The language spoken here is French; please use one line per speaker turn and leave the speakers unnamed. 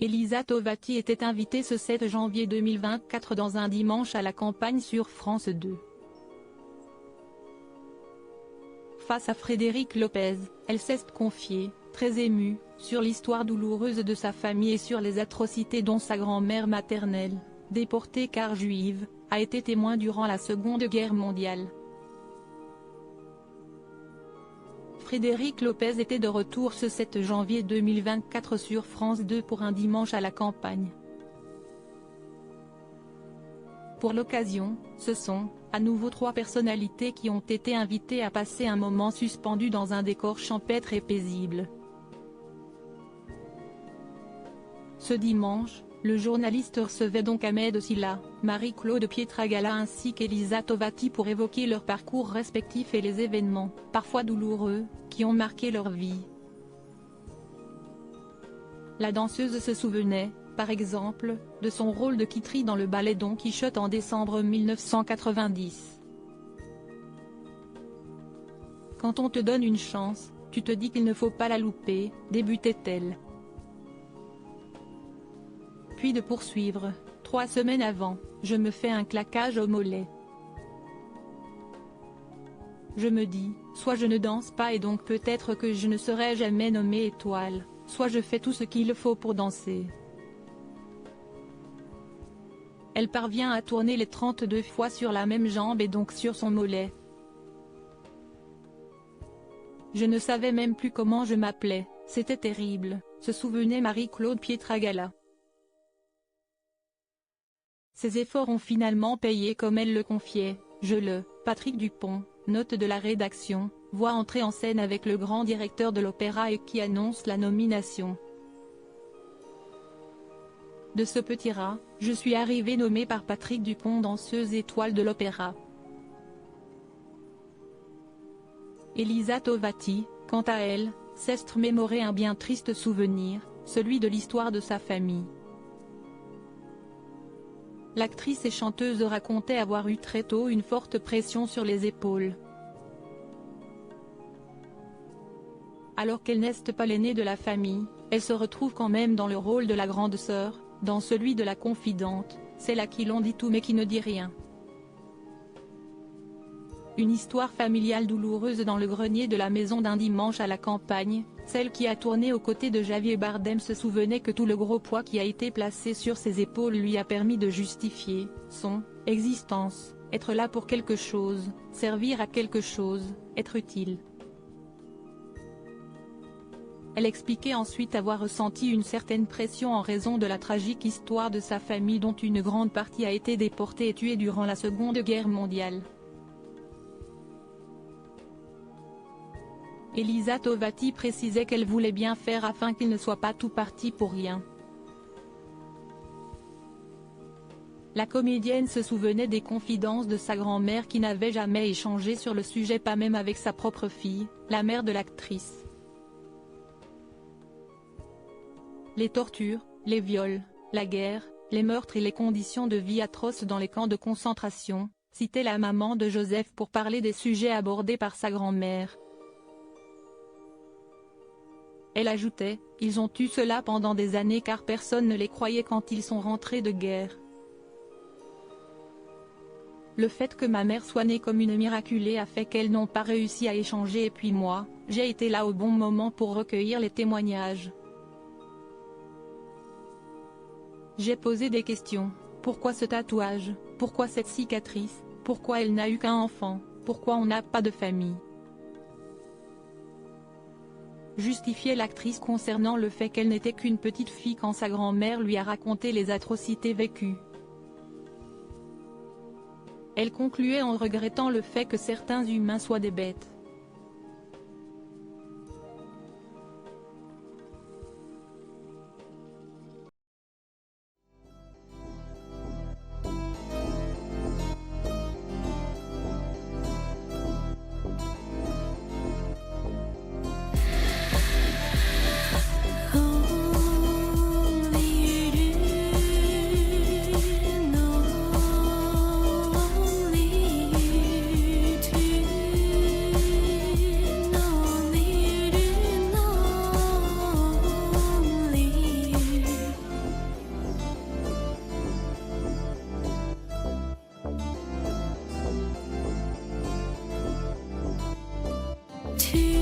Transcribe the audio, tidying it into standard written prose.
Elisa Tovati était invitée ce 7 janvier 2024 dans Un dimanche à la campagne sur France 2. Face à Frédéric Lopez, elle s'est confiée, très émue, sur l'histoire douloureuse de sa famille et sur les atrocités dont sa grand-mère maternelle, déportée car juive, a été témoin durant la Seconde Guerre mondiale. Frédéric Lopez était de retour ce 7 janvier 2024 sur France 2 pour Un dimanche à la campagne. Pour l'occasion, ce sont, à nouveau 3 personnalités qui ont été invitées à passer un moment suspendu dans un décor champêtre et paisible. Ce dimanche, le journaliste recevait donc Ahmed Silla, Marie-Claude Pietragala ainsi qu'Elisa Tovati pour évoquer leurs parcours respectifs et les événements, parfois douloureux, qui ont marqué leur vie. La danseuse se souvenait, par exemple, de son rôle de Kitri dans le ballet Don Quichotte en décembre 1990. Quand on te donne une chance, tu te dis qu'il ne faut pas la louper, débutait-elle. Puis de poursuivre, 3 semaines avant, je me fais un claquage au mollet. Je me dis, soit je ne danse pas et donc peut-être que je ne serai jamais nommée étoile, soit je fais tout ce qu'il faut pour danser. Elle parvient à tourner les 32 fois sur la même jambe et donc sur son mollet. Je ne savais même plus comment je m'appelais, c'était terrible, se souvenait Marie-Claude Pietragala. Ses efforts ont finalement payé comme elle le confiait, Patrick Dupont, note de la rédaction, voit entrer en scène avec le grand directeur de l'opéra et qui annonce la nomination. De ce petit rat, je suis arrivée nommée par Patrick Dupont danseuse étoile de l'opéra. Elisa Tovati, quant à elle, s'est remémoré un bien triste souvenir, celui de l'histoire de sa famille. L'actrice et chanteuse racontait avoir eu très tôt une forte pression sur les épaules. Alors qu'elle n'est pas l'aînée de la famille, elle se retrouve quand même dans le rôle de la grande sœur, dans celui de la confidente, celle à qui l'on dit tout mais qui ne dit rien. Une histoire familiale douloureuse dans le grenier de la maison d'Un dimanche à la campagne, celle qui a tourné aux côtés de Javier Bardem se souvenait que tout le gros poids qui a été placé sur ses épaules lui a permis de justifier son existence, être là pour quelque chose, servir à quelque chose, être utile. Elle expliquait ensuite avoir ressenti une certaine pression en raison de la tragique histoire de sa famille dont une grande partie a été déportée et tuée durant la Seconde Guerre mondiale. Elisa Tovati précisait qu'elle voulait bien faire afin qu'il ne soit pas tout parti pour rien. La comédienne se souvenait des confidences de sa grand-mère qui n'avait jamais échangé sur le sujet, pas même avec sa propre fille, la mère de l'actrice. Les tortures, les viols, la guerre, les meurtres et les conditions de vie atroces dans les camps de concentration, citait la maman de Joseph pour parler des sujets abordés par sa grand-mère. Elle ajoutait, ils ont eu cela pendant des années car personne ne les croyait quand ils sont rentrés de guerre. Le fait que ma mère soit née comme une miraculée a fait qu'elles n'ont pas réussi à échanger et puis moi, j'ai été là au bon moment pour recueillir les témoignages. J'ai posé des questions, pourquoi ce tatouage, pourquoi cette cicatrice, pourquoi elle n'a eu qu'un enfant, pourquoi on n'a pas de famille. Justifiait l'actrice concernant le fait qu'elle n'était qu'une petite fille quand sa grand-mère lui a raconté les atrocités vécues. Elle concluait en regrettant le fait que certains humains soient des bêtes.
去。